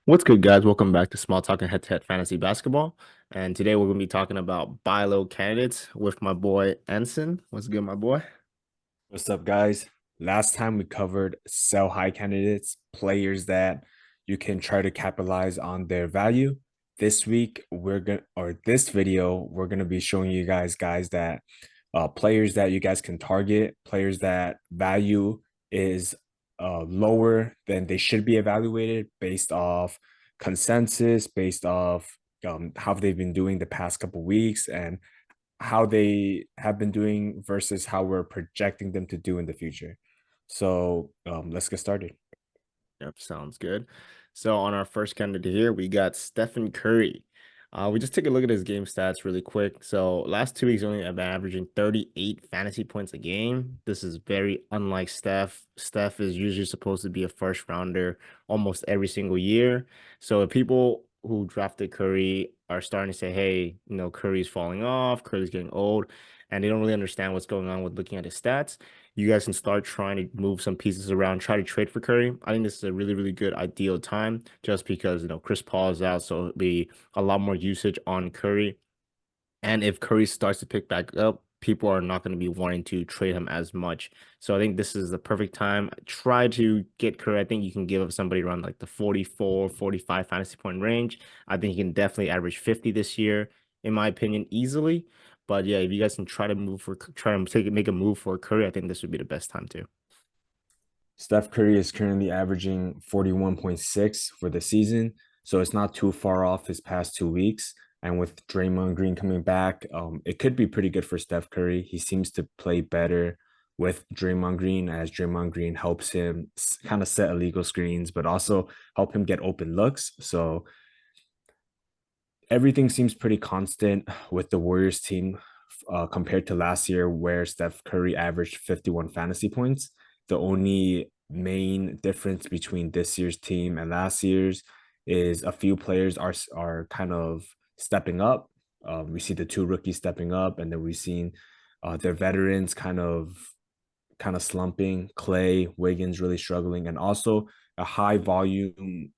What's good, guys? Welcome back to Small Talk and Head-to-Head Fantasy Basketball. And today we're going to be talking about buy low candidates with my boy Anson. What's good, my boy? What's up, guys? Last time we covered sell high candidates, players that you can try to capitalize on their value. This week, this video, we're gonna be showing you guys that players that you guys can target, players that value is lower than they should be evaluated based off consensus, based off how they've been doing the past couple weeks, and how they have been doing versus how we're projecting them to do in the future. So let's get started. Yep, sounds good. So on our first candidate here, we got Stephen Curry. We just take a look at his game stats really quick. So last 2 weeks only have been averaging 38 fantasy points a game. This is very unlike Steph. Steph is usually supposed to be a first rounder almost every single year. So if people who drafted Curry are starting to say, hey, Curry's falling off, Curry's getting old, and they don't really understand what's going on with looking at his stats, you guys can start trying to move some pieces around, try to trade for Curry. I think this is a really, really good ideal time just because, Chris Paul is out, so it'll be a lot more usage on Curry. And if Curry starts to pick back up, people are not going to be wanting to trade him as much. So I think this is the perfect time. Try to get Curry. I think you can give up somebody around like the 44, 45 fantasy point range. I think he can definitely average 50 this year, in my opinion, easily. But yeah, if you guys can try to make a move for Curry, I think this would be the best time too. Steph Curry is currently averaging 41.6 for the season, so it's not too far off his past 2 weeks. And with Draymond Green coming back, it could be pretty good for Steph Curry. He seems to play better with Draymond Green as Draymond Green helps him kind of set illegal screens, but also help him get open looks. So everything seems pretty constant with the Warriors team compared to last year, where Steph Curry averaged 51 fantasy points. The only main difference between this year's team and last year's is a few players are kind of stepping up. We see the two rookies stepping up, and then we've seen their veterans kind of slumping. Clay, Wiggins really struggling, and also a high volume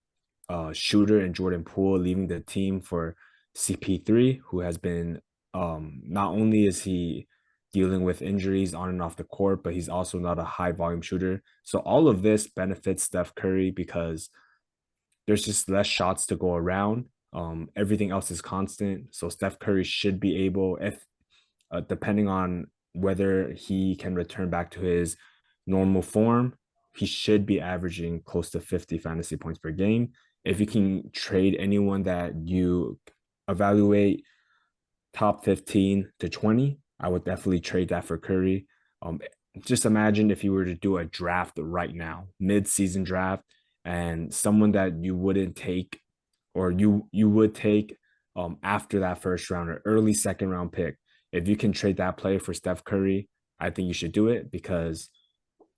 shooter in Jordan Poole leaving the team for CP3, who has been not only is he dealing with injuries on and off the court, but he's also not a high volume shooter. So all of this benefits Steph Curry because there's just less shots to go around. Everything else is constant. So Steph Curry should be able, if depending on whether he can return back to his normal form, he should be averaging close to 50 fantasy points per game. If you can trade anyone that you evaluate top 15 to 20, I would definitely trade that for Curry. Um, just imagine if you were to do a draft right now, mid-season draft, and someone that you wouldn't take or you would take after that first round or early second round pick. If you can trade that player for Steph Curry, I think you should do it because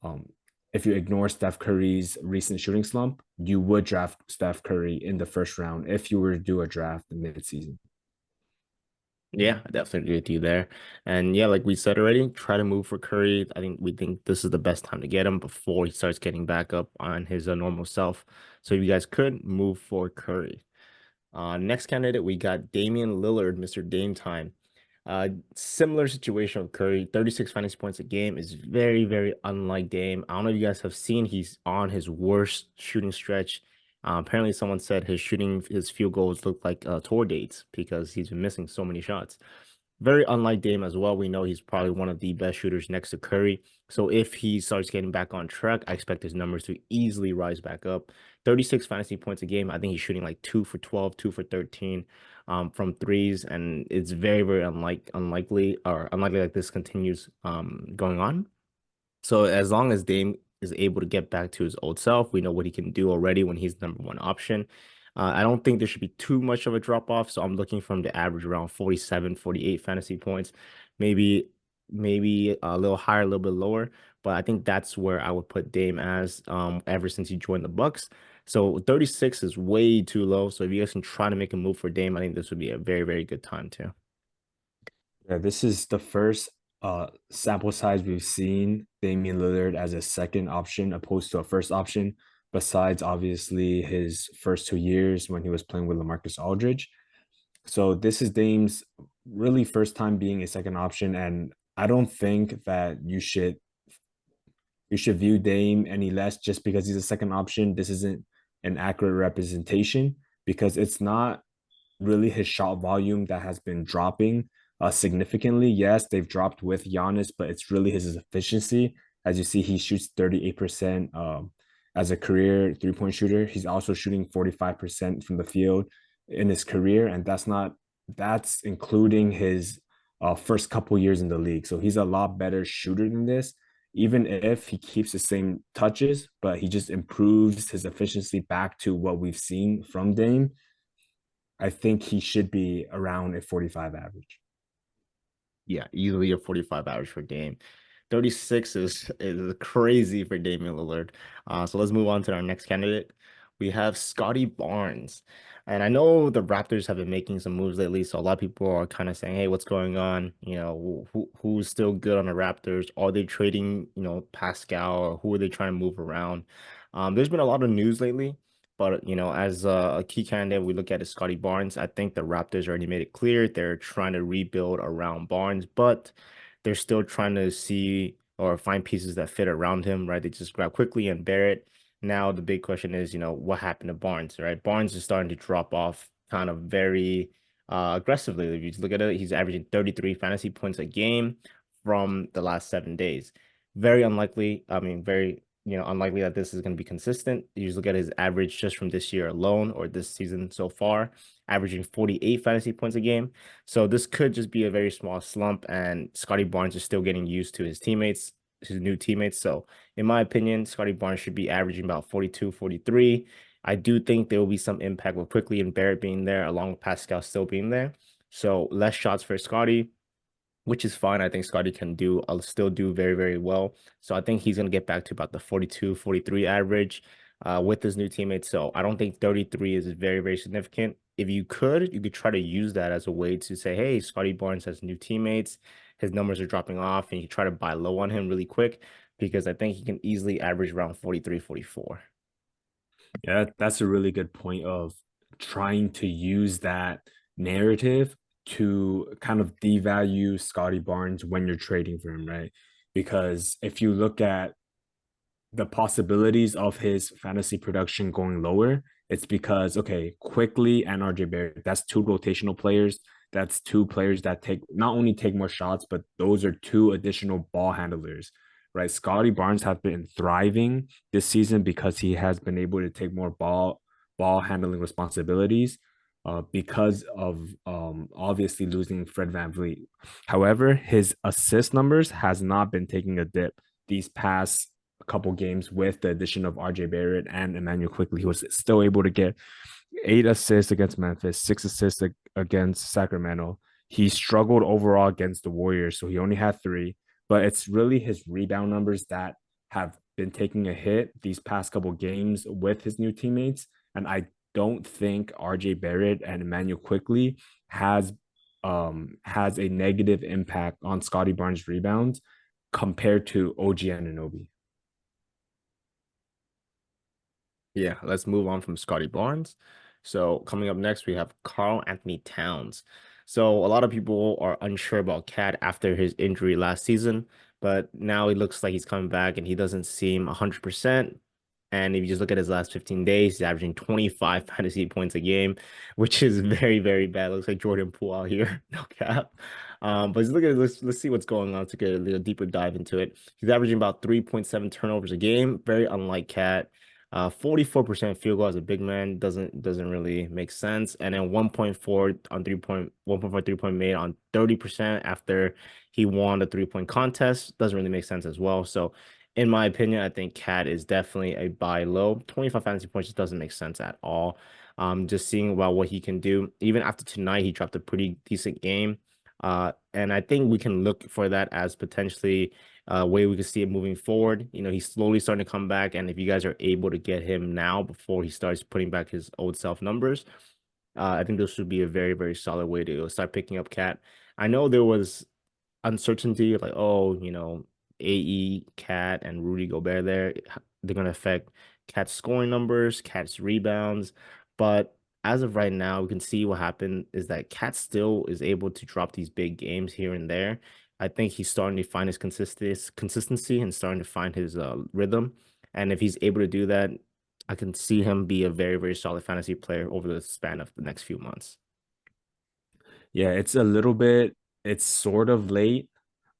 um, if you ignore Steph Curry's recent shooting slump, you would draft Steph Curry in the first round if you were to do a draft in mid-season. Yeah, I definitely agree with you there. And yeah, like we said already, try to move for Curry. We think this is the best time to get him before he starts getting back up on his normal self. So if you guys could move for Curry. Next candidate, we got Damian Lillard, Mr. Dame Time. Similar situation with Curry, 36 fantasy points a game is very, very unlike Dame. I don't know if you guys have seen he's on his worst shooting stretch. Apparently, someone said his field goals look like tour dates because he's been missing so many shots. Very unlike Dame as well. We know he's probably one of the best shooters next to Curry. So if he starts getting back on track, I expect his numbers to easily rise back up. 36 fantasy points a game. I think he's shooting like 2 for 12, 2 for 13 from threes, and it's very, very unlikely that this continues going on. So as long as Dame is able to get back to his old self, we know what he can do already when he's the number one option. I don't think there should be too much of a drop off. So I'm looking for him to average around 47, 48 fantasy points, maybe, maybe a little higher, a little bit lower. But I think that's where I would put Dame as ever since he joined the Bucks. So 36 is way too low. So if you guys can try to make a move for Dame, I think this would be a very, very good time too. Yeah, this is the first sample size we've seen Damian Lillard as a second option opposed to a first option. besides obviously his first 2 years when he was playing with LaMarcus Aldridge. So this is Dame's really first time being a second option, and I don't think that you should view Dame any less just because he's a second option. This isn't an accurate representation because it's not really his shot volume that has been dropping significantly. Yes, they've dropped with Giannis, but it's really his efficiency. As you see, he shoots 38% as a career 3-point shooter. He's also shooting 45% from the field in his career, and that's including his first couple years in the league. So he's a lot better shooter than this, even if he keeps the same touches, but he just improves his efficiency back to what we've seen from Dame. I think he should be around a 45 average. Yeah, easily a 45 average for Dame. 36 is crazy for Damian Lillard. So let's move on to our next candidate. We have Scotty Barnes. And I know the Raptors have been making some moves lately, so a lot of people are kind of saying, "Hey, what's going on? Who's still good on the Raptors? Are they trading, Pascal, or who are they trying to move around?" There's been a lot of news lately. But as a key candidate, we look at is Scotty Barnes. I think the Raptors already made it clear they're trying to rebuild around Barnes, but they're still trying to see or find pieces that fit around him, right? They just grab quickly and bear it. Now the big question is, what happened to Barnes, right? Barnes is starting to drop off kind of very aggressively. If you look at it, he's averaging 33 fantasy points a game from the last 7 days. Very unlikely. I mean, very unlikely that this is going to be consistent. You just look at his average just from this year alone or this season so far, averaging 48 fantasy points a game. So this could just be a very small slump, and Scotty Barnes is still getting used to his teammates, his new teammates. So in my opinion, Scotty Barnes should be averaging about 42, 43. I do think there will be some impact with Quickly and Barrett being there, along with Pascal still being there. So less shots for Scotty, which is fine. I think Scotty can do, I'll still do very, very well. So I think he's going to get back to about the 42, 43 average with his new teammates. So I don't think 33 is very, very significant. If you could try to use that as a way to say, hey, Scotty Barnes has new teammates. His numbers are dropping off, and you try to buy low on him really quick because I think he can easily average around 43, 44. Yeah, that's a really good point of trying to use that narrative to kind of devalue Scotty Barnes when you're trading for him, right? Because if you look at the possibilities of his fantasy production going lower, it's because okay, Quickly and RJ Barrett, that's two rotational players. That's two players that take not only take more shots, but those are two additional ball handlers, right? Scotty Barnes has been thriving this season because he has been able to take more ball handling responsibilities. Because of obviously losing Fred VanVleet. However, his assist numbers has not been taking a dip these past a couple games with the addition of RJ Barrett and Emmanuel Quickly. He was still able to get 8 assists against Memphis, 6 assists against Sacramento. He struggled overall against the Warriors, so he only had 3. But it's really his rebound numbers that have been taking a hit these past couple games with his new teammates. And I don't think RJ Barrett and Emmanuel Quickly has a negative impact on Scotty Barnes' rebounds compared to OG Anunoby. Yeah, let's move on from Scotty Barnes. So coming up next, we have Carl Anthony Towns. So a lot of people are unsure about Cat after his injury last season, but now he looks like he's coming back and he doesn't seem 100%. And if you just look at his last 15 days, he's averaging 25 fantasy points a game, which is very, very bad. Looks like Jordan Poole out here, no cap. But just look at let's see what's going on to get a little deeper dive into it. He's averaging about 3.7 turnovers a game, very unlike Cat. 44% field goal as a big man doesn't really make sense. And then 1.4 on 1.4 3-point made on 30% after he won the 3-point contest doesn't really make sense as well. So in my opinion, I think Cat is definitely a buy low. 25 fantasy points just doesn't make sense at all. Just seeing about what he can do. Even after tonight, he dropped a pretty decent game. And I think we can look for that as potentially a way we can see it moving forward. He's slowly starting to come back, and if you guys are able to get him now before he starts putting back his old self numbers, I think this would be a very, very solid way to start picking up Cat. I know there was uncertainty, like, oh, AE, Cat, and Rudy Gobert there, they're going to affect Cat's scoring numbers, Cat's rebounds. But as of right now, we can see what happened is that Cat still is able to drop these big games here and there. I think he's starting to find his consistency and starting to find his rhythm. And if he's able to do that, I can see him be a very, very solid fantasy player over the span of the next few months. Yeah, it's sort of late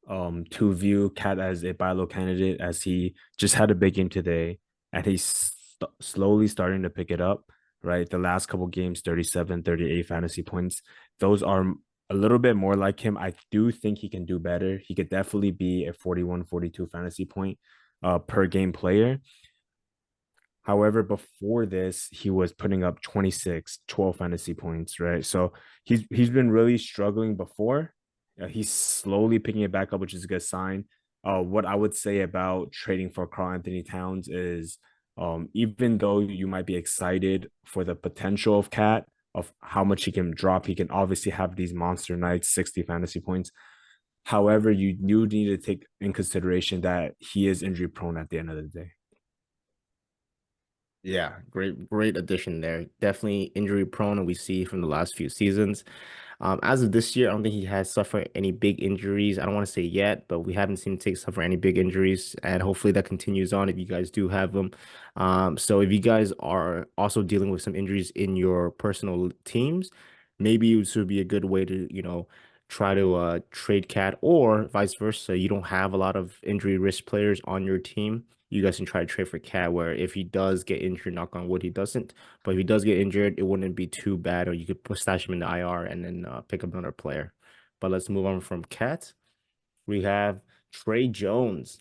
to view Cat as a buy low candidate as he just had a big game today and he's slowly starting to pick it up, right? The last couple games, 37, 38 fantasy points. Those are a little bit more like him. I do think he can do better. He could definitely be a 41, 42 fantasy point per game player. However, before this, he was putting up 26, 12 fantasy points, right? So he's been really struggling before. He's slowly picking it back up, which is a good sign. What I would say about trading for Karl Anthony Towns is even though you might be excited for the potential of Cat, of how much he can drop, he can obviously have these monster nights, 60 fantasy points. However, you do need to take in consideration that he is injury prone at the end of the day. Yeah, great addition there. Definitely injury prone, and we see from the last few seasons. As of this year, I don't think he has suffered any big injuries. I don't want to say yet, but we haven't seen him suffer any big injuries, and hopefully that continues on if you guys do have them. So if you guys are also dealing with some injuries in your personal teams, maybe this would be a good way to, try to trade Cat, or vice versa. You don't have a lot of injury risk players on your team. You guys can try to trade for Cat, where if he does get injured, knock on wood, he doesn't. But if he does get injured, it wouldn't be too bad, or you could stash him in the IR and then pick up another player. But let's move on from Cat. We have Trey Jones.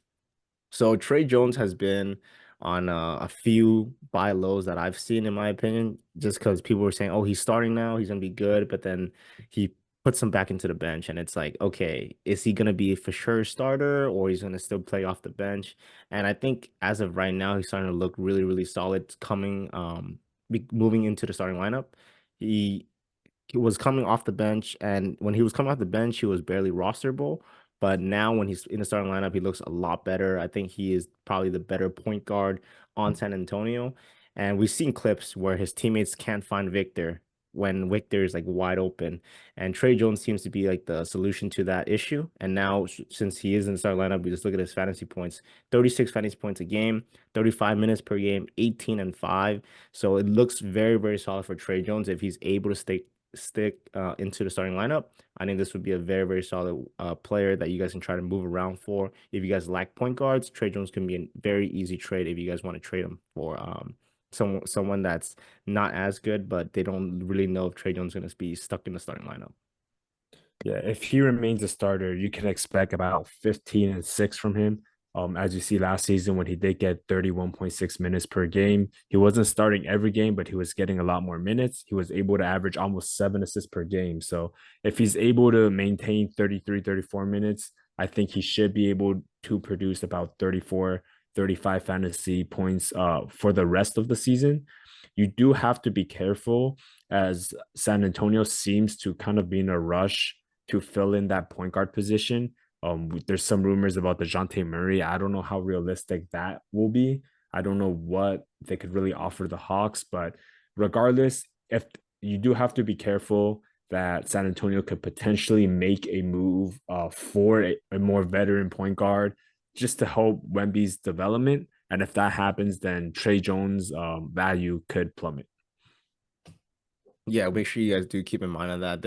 So Trey Jones has been on a few buy lows that I've seen, in my opinion, just because people were saying, "Oh, he's starting now, he's gonna be good," but then he puts him back into the bench, and it's like, okay, is he gonna be for sure a starter, or he's gonna still play off the bench? And I think as of right now, he's starting to look really, really solid coming, moving into the starting lineup. He he was coming off the bench, and when he was coming off the bench, he was barely rosterable. But now, when he's in the starting lineup, he looks a lot better. I think he is probably the better point guard on San Antonio. And we've seen clips where his teammates can't find Victor when Victor is like wide open. And Trey Jones seems to be like the solution to that issue. And now, since he is in the starting lineup, we just look at his fantasy points: 36 fantasy points a game, 35 minutes per game, 18 and 5. So it looks very, very solid for Trey Jones if he's able to stick into the starting lineup. I think this would be a very, very solid player that you guys can try to move around for. If you guys lack point guards, Trey Jones can be a very easy trade if you guys want to trade him for someone that's not as good, but they don't really know if Trey Jones is going to be stuck in the starting lineup. Yeah, if he remains a starter, you can expect about 15 and 6 from him. As you see last season when he did get 31.6 minutes per game, he wasn't starting every game, but he was getting a lot more minutes. He was able to average almost 7 assists per game. So if he's able to maintain 33, 34 minutes, I think he should be able to produce about 34, 35 fantasy points for the rest of the season. You do have to be careful as San Antonio seems to kind of be in a rush to fill in that point guard position. There's some rumors about DeJounte Murray. I don't know how realistic that will be. I don't know what they could really offer the Hawks, but regardless, if you do have to be careful that San Antonio could potentially make a move for a more veteran point guard just to help Wemby's development. And if that happens, then Trey Jones' value could plummet. Yeah, make sure you guys do keep in mind of that.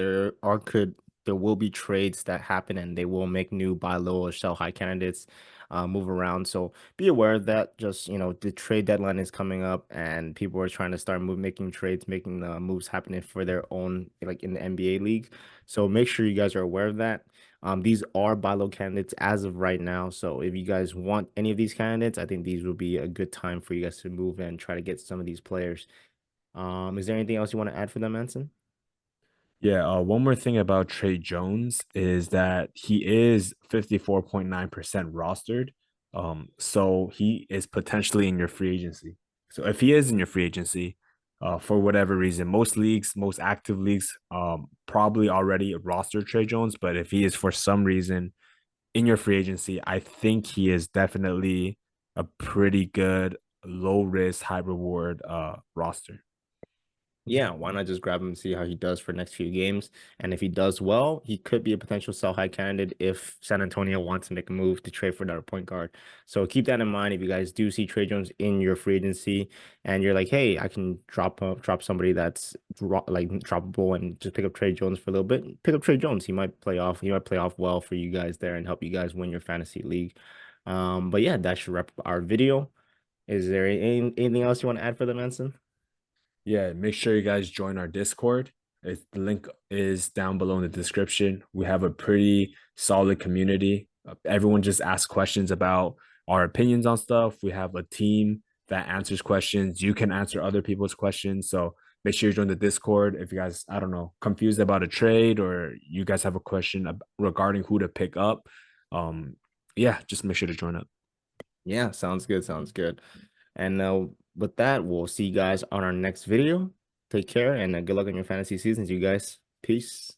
There will be trades that happen, and they will make new buy low or sell high candidates move around. So be aware of that. Just, the trade deadline is coming up, and people are trying to start making trades, making moves happening for their own, like in the NBA league. So make sure you guys are aware of that. These are buy low candidates as of right now. So if you guys want any of these candidates, I think these will be a good time for you guys to move and try to get some of these players. Is there anything else you want to add for them, Anson? Yeah, one more thing about Trey Jones is that he is 54.9% rostered. So he is potentially in your free agency. So if he is in your free agency, for whatever reason, most leagues, most active leagues, probably already rostered Trey Jones. But if he is for some reason in your free agency, I think he is definitely a pretty good low risk, high reward roster. Yeah, why not just grab him and see how he does for next few games? And if he does well, he could be a potential sell high candidate if San Antonio wants to make a move to trade for another point guard. So keep that in mind if you guys do see Trey Jones in your free agency and you're like, hey, I can drop somebody that's like droppable and just pick up Trey Jones for a little bit. Pick up Trey Jones. He might play off well for you guys there and help you guys win your fantasy league. But yeah, that should wrap up our video. Is there anything else you want to add for them, Anson? Yeah, make sure you guys join our Discord. The link is down below in the description. We have a pretty solid community. Everyone just asks questions about our opinions on stuff. We have a team that answers questions. You can answer other people's questions. So make sure you join the Discord. If you guys, I don't know, confused about a trade or you guys have a question regarding who to pick up, um, yeah, just make sure to join up. Yeah, sounds good. Sounds good. And with that, we'll see you guys on our next video. Take care and good luck on your fantasy seasons, you guys. Peace.